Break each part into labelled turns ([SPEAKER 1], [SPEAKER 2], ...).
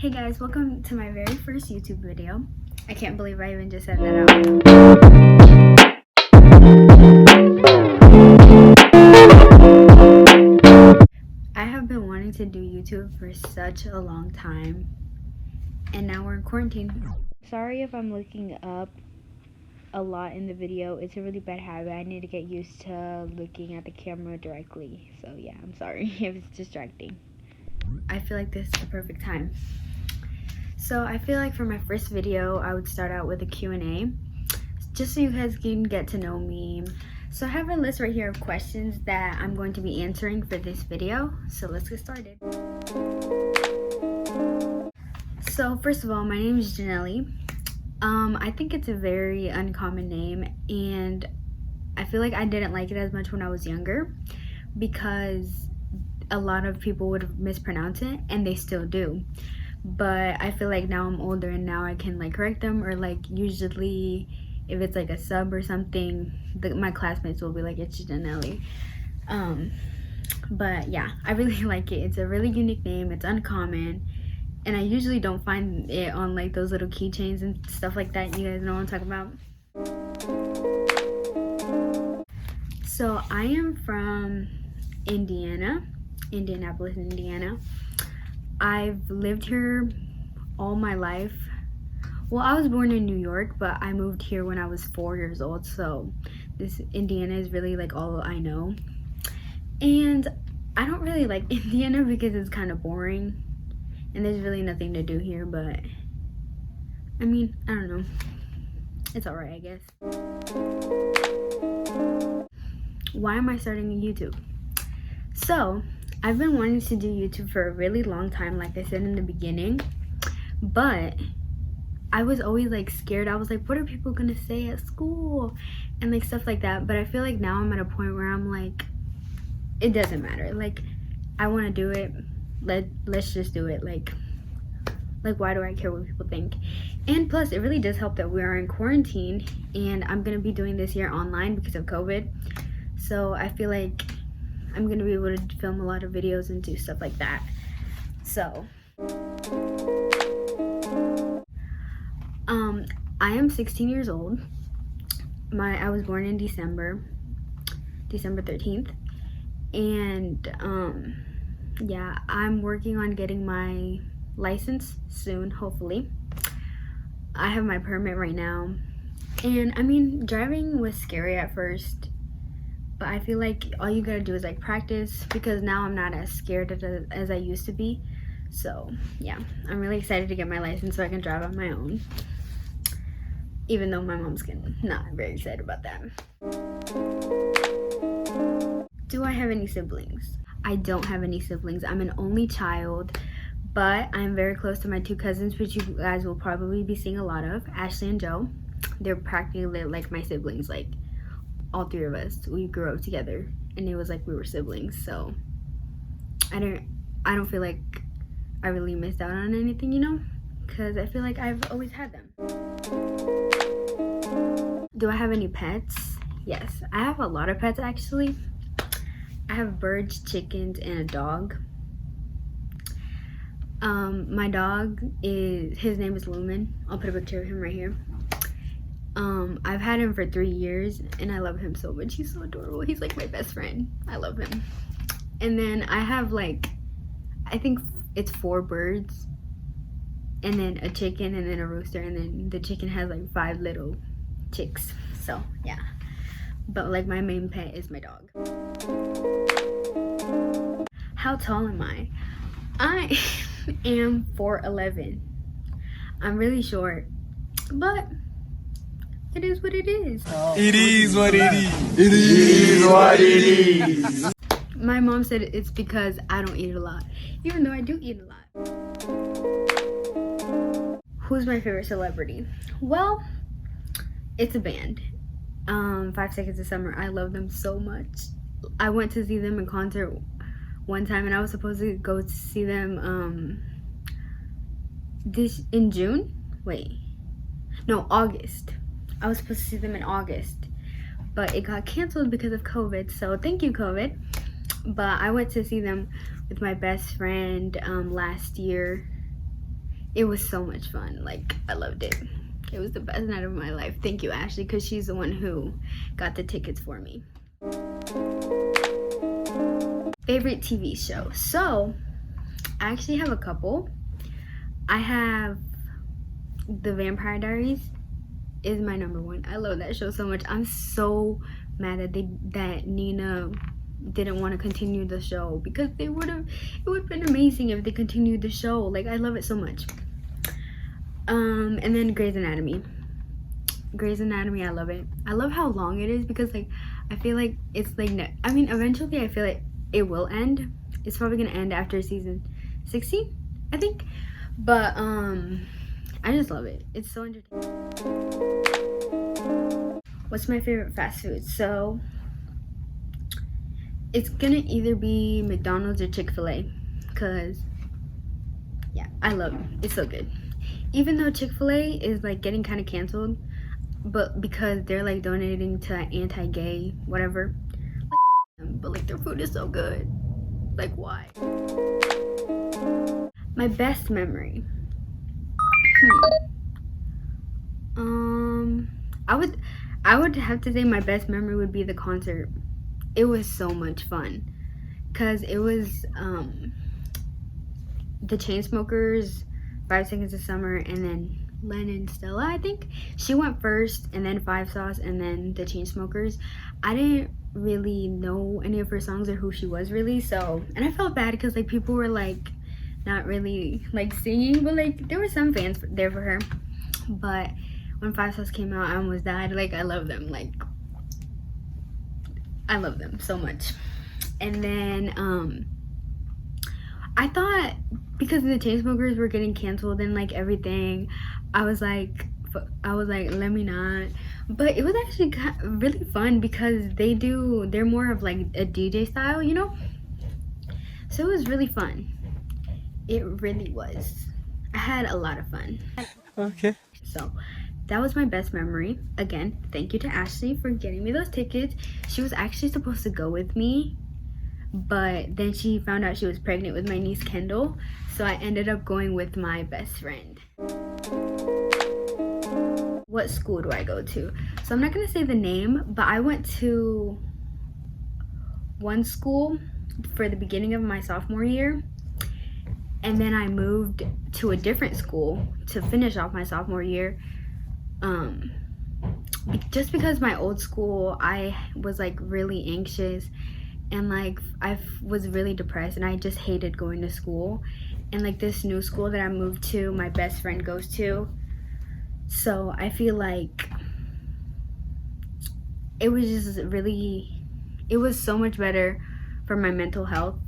[SPEAKER 1] Hey guys, welcome to my very first YouTube video. I can't believe I even just said that out. I have been wanting to do YouTube for such a long time, and now we're in quarantine. Sorry if I'm looking up a lot in the video. It's a really bad habit. I need to get used to looking at the camera directly. So yeah, I'm sorry if it's distracting. I feel like this is the perfect time. So I feel like for my first video, I would start out with a Q&A, just so you guys can get to know me. So I have a list right here of questions that I'm going to be answering for this video. So let's get started. So first of all, my name is Janelle. I think it's a very uncommon name, and I feel like I didn't like it as much when I was younger because a lot of people would mispronounce it, and they still do. But I feel like now I'm older and now I can like correct them, or like usually if it's like a sub or something, my classmates will be like, it's Janelle. But yeah, I really like it. It's a really unique name. It's uncommon, and I usually don't find it on like those little keychains and stuff like that. You guys know what I'm talking about. So I am from Indianapolis, Indiana. I've lived here all my life. Well, I was born in New York, but I moved here when I was 4 years old. So this Indiana is really like all I know. And I don't really like Indiana because it's kind of boring. And there's really nothing to do here, but I mean, I don't know. It's alright, I guess. Why am I starting a YouTube? So I've been wanting to do YouTube for a really long time, like I said in the beginning, but I was always like scared. I was like, what are people gonna say at school and like stuff like that. But I feel like now I'm at a point where I'm like, it doesn't matter. Like, I want to do it. Let's just do it. Like why do I care what people think? And plus, it really does help that we are in quarantine, and I'm gonna be doing this year online because of COVID. So I feel like I'm gonna be able to film a lot of videos and do stuff like that. So I am 16 years old. I was born in December 13th, and yeah, I'm working on getting my license soon, hopefully. I have my permit right now, and I mean, driving was scary at first, but I feel like all you gotta do is like practice, because now I'm not as scared as I used to be. So yeah, I'm really excited to get my license so I can drive on my own, even though my mom's not very excited about that. Do I have any siblings? I don't have any siblings. I'm an only child, but I'm very close to my two cousins, which you guys will probably be seeing a lot of, Ashley and Joe. They're practically like my siblings. Like, all three of us, we grew up together, and it was like we were siblings. So I don't feel like I really missed out on anything, you know, because I feel like I've always had them. Do I have any pets? Yes, I have a lot of pets actually. I have birds, chickens, and a dog. My dog his name is Lumen. I'll put a picture of him right here. I've had him for 3 years, and I love him so much. He's so adorable. He's like my best friend. I love him. And then I have like, I think it's 4 birds, and then a chicken, and then a rooster, and then the chicken has like 5 little chicks. So yeah, but like my main pet is my dog. How tall am I? I am 4'11". I'm really short, but it is what it is.
[SPEAKER 2] It is what it is. It is what it is.
[SPEAKER 1] My mom said it's because I don't eat a lot, even though I do eat a lot. Who's my favorite celebrity? Well, it's a band. 5 Seconds of Summer. I love them so much. I went to see them in concert one time, and I was supposed to go to see them in June. August. I was supposed to see them in August, but it got canceled because of COVID. So thank you, COVID. But I went to see them with my best friend last year, it was so much fun. Like, I loved it. It was the best night of my life. Thank you, Ashley, because she's the one who got the tickets for me. Favorite TV show. So, I actually have a couple. I have The Vampire Diaries is my number one. I love that show so much. I'm so mad that Nina didn't want to continue the show, because it would have been amazing if they continued the show. Like, I love it so much. And then Grey's Anatomy. Grey's Anatomy, I love it. I love how long it is, because like I feel like it's like, I mean, eventually I feel like it will end. It's probably gonna end after season 16, I think. But I just love it. It's so entertaining. What's my favorite fast food? So it's gonna either be McDonald's or Chick-fil-A, because yeah, I love it. It's so good. Even though Chick-fil-A is like getting kind of canceled, but because they're like donating to anti-gay whatever, but like their food is so good. Like, why? My best memory. I would have to say my best memory would be the concert. It was so much fun, because it was the Chainsmokers, 5 Seconds of Summer, and then Lennon Stella, I think. She went first, and then Five Sauce, and then the Chainsmokers. I didn't really know any of her songs or who she was really, so, and I felt bad because like people were like not really like singing, but like there were some fans there for her. But when Five Sauce came out, I almost died. Like, I love them. Like, I love them so much. And then I thought, because the Chainsmokers were getting canceled and like everything, I was like, let me not. But it was actually really fun, because they're more of like a DJ style, you know? So it was really fun. It really was. I had a lot of fun.
[SPEAKER 2] Okay.
[SPEAKER 1] So that was my best memory. Again, thank you to Ashley for getting me those tickets. She was actually supposed to go with me, but then she found out she was pregnant with my niece Kendall, so I ended up going with my best friend. What school do I go to? So I'm not gonna say the name, but I went to one school for the beginning of my sophomore year, and then I moved to a different school to finish off my sophomore year. Just because my old school, I was like really anxious, and like I was really depressed, and I just hated going to school. And like this new school that I moved to, my best friend goes to, so I feel like it was so much better for my mental health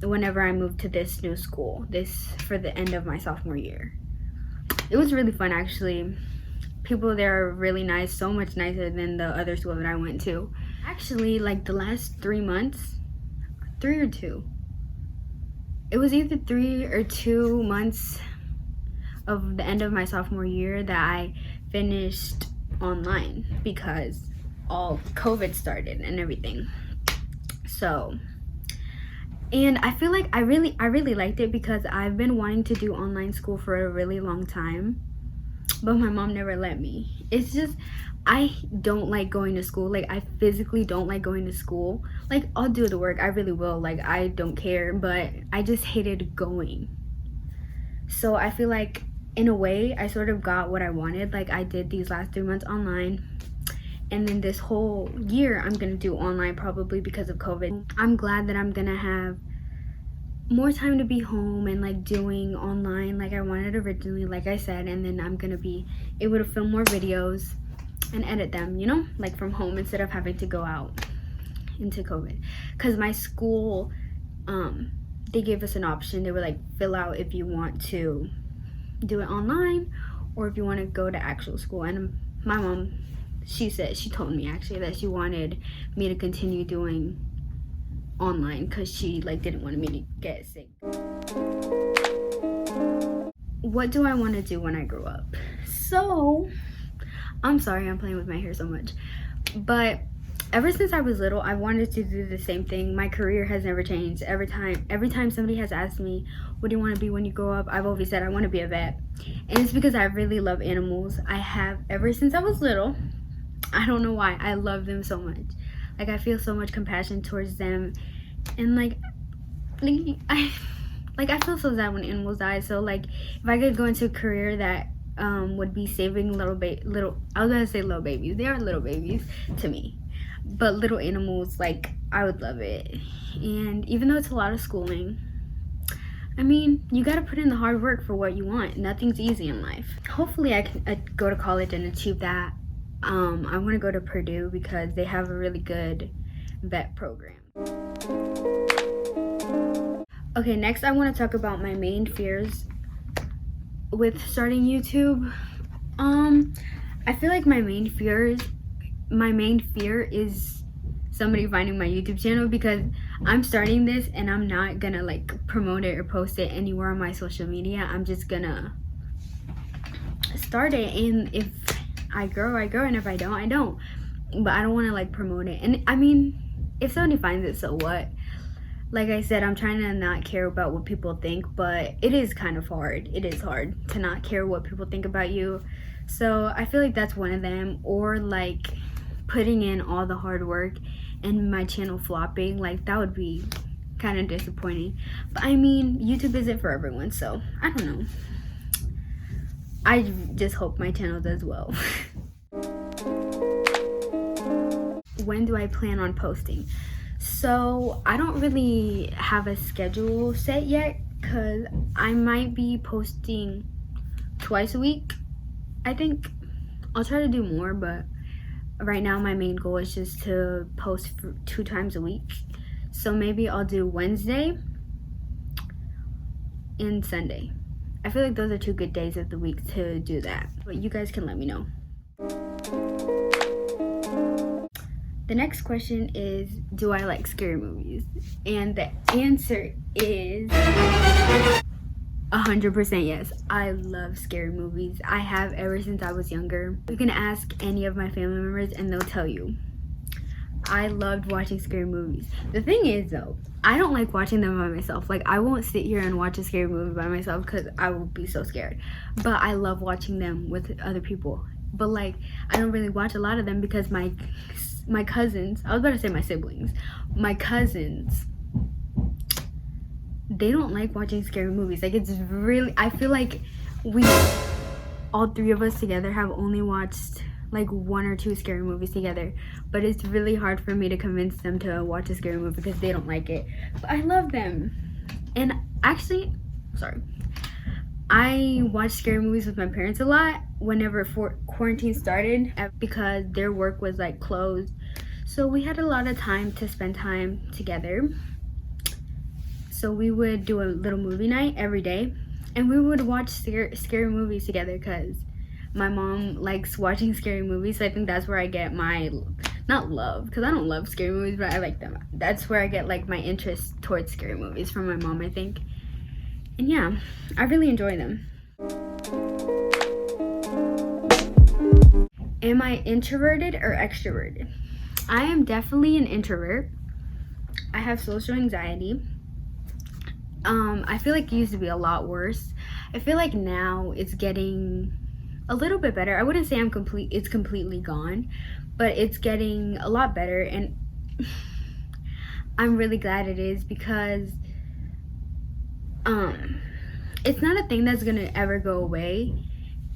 [SPEAKER 1] whenever I moved to this new school, for the end of my sophomore year. It was really fun, actually. People there are really nice, so much nicer than the other school that I went to. Actually, like the last 3 months, 3 or 2, it was either 3 or 2 months of the end of my sophomore year that I finished online, because all COVID started and everything. So, and I feel like I really liked it, because I've been wanting to do online school for a really long time, but my mom never let me. It's just, I don't like going to school. Like, I physically don't like going to school. Like, I'll do the work, I really will, like, I don't care, but I just hated going. So I feel like in a way I sort of got what I wanted. Like, I did these last 3 months online, and then this whole year I'm gonna do online, probably because of COVID. I'm glad that I'm gonna have more time to be home and like doing online like I wanted originally, like I said, and then I'm gonna be able to film more videos and edit them, you know, like from home, instead of having to go out into COVID. Because my school, they gave us an option. They were like, fill out if you want to do it online or if you want to go to actual school. And my mom, she told me actually that she wanted me to continue doing online because she like didn't want me to get sick. What do I want to do when I grow up? So I'm sorry I'm playing with my hair so much, but ever since I was little, I wanted to do the same thing. My career has never changed. Every time somebody has asked me, what do you want to be when you grow up? I've always said I want to be a vet. And it's because I really love animals. I have ever since I was little. I don't know why. I love them so much. Like, I feel so much compassion towards them. And I feel so sad when animals die. So like, if I could go into a career that would be saving little I was gonna say little babies. They are little babies to me, but little animals, like, I would love it. And even though it's a lot of schooling, I mean, you gotta put in the hard work for what you want. Nothing's easy in life. Hopefully I can go to college and achieve that. I want to go to Purdue because they have a really good vet program. Okay, next I want to talk about my main fears with starting YouTube. I feel like my main fear is somebody finding my YouTube channel, because I'm starting this and I'm not gonna like promote it or post it anywhere on my social media. I'm just gonna start it, and if I grow, and if I don't, I don't. But I don't want to like promote it. And I mean, if somebody finds it, so what? Like I said, I'm trying to not care about what people think, but it is kind of hard. It is hard to not care what people think about you. So I feel like that's one of them. Or like putting in all the hard work and my channel flopping, like that would be kind of disappointing. But I mean, YouTube isn't for everyone, so I don't know. I just hope my channel does well. When do I plan on posting? So I don't really have a schedule set yet, because I might be posting twice a week. I think I'll try to do more, but right now my main goal is just to post 2 times a week. So maybe I'll do Wednesday and Sunday. I feel like those are 2 good days of the week to do that. But you guys can let me know. The next question is, do I like scary movies? And the answer is 100% yes. I love scary movies. I have ever since I was younger. You can ask any of my family members and they'll tell you. I loved watching scary movies. The thing is though, I don't like watching them by myself. Like, I won't sit here and watch a scary movie by myself because I will be so scared. But I love watching them with other people. But like, I don't really watch a lot of them because my cousins, I was about to say my siblings, my cousins, they don't like watching scary movies. Like, it's really, I feel like all 3 of us together have only watched like 1 or 2 scary movies together, but it's really hard for me to convince them to watch a scary movie because they don't like it. But I love them. And actually, I watched scary movies with my parents a lot whenever quarantine started, because their work was like closed, so we had a lot of time to spend time together. So we would do a little movie night every day, and we would watch scary movies together because my mom likes watching scary movies. So I think that's where I get my, not love, because I don't love scary movies, but I like them. That's where I get like my interest towards scary movies, from my mom, I think. And yeah, I really enjoy them. Am I introverted or extroverted? I am definitely an introvert. I have social anxiety. I feel like it used to be a lot worse. I feel like now it's getting a little bit better. I wouldn't say it's completely gone, but it's getting a lot better, and I'm really glad it is, because it's not a thing that's gonna ever go away,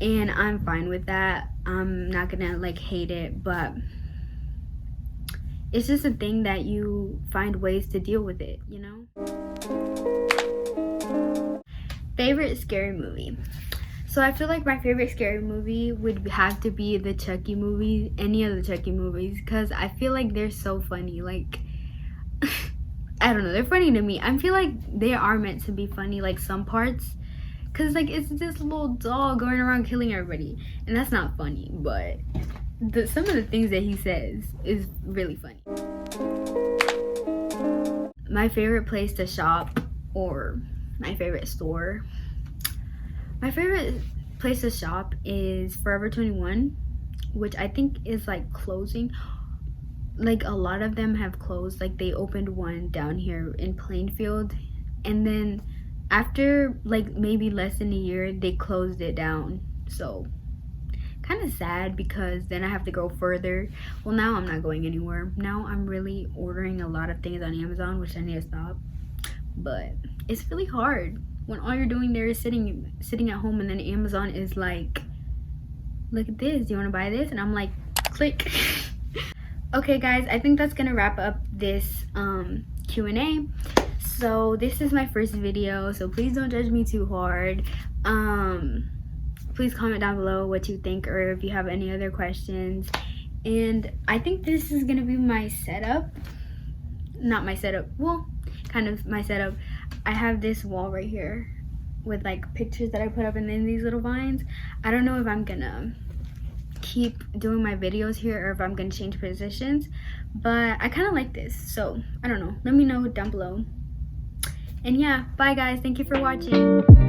[SPEAKER 1] and I'm fine with that. I'm not gonna like hate it, but it's just a thing that you find ways to deal with it, you know? Favorite scary movie. So I feel like my favorite scary movie would have to be the Chucky movies, any of the Chucky movies, because I feel like they're so funny. Like, I don't know, they're funny to me. I feel like they are meant to be funny, like some parts, because like it's this little doll going around killing everybody, and that's not funny, but some of the things that he says is really funny. My favorite place to shop, or my favorite store. My favorite place to shop is Forever 21, which I think is like closing. Like, a lot of them have closed. Like, they opened one down here in Plainfield, and then after like maybe less than a year, they closed it down. So kind of sad, because then I have to go further. Well, now I'm not going anywhere. Now I'm really ordering a lot of things on Amazon, which I need to stop. But it's really hard when all you're doing there is sitting at home, and then Amazon is like, look at this, do you want to buy this? And I'm like, click. Okay guys, I think that's gonna wrap up this Q&A. So this is my first video, so please don't judge me too hard. Please comment down below what you think, or if you have any other questions. And I think this is gonna be my setup. Not my setup, well, kind of my setup. I have this wall right here with like pictures that I put up, and then these little vines. I don't know if I'm gonna keep doing my videos here or if I'm gonna change positions, but I kind of like this, so I don't know. Let me know down below. And yeah, bye guys, thank you for watching.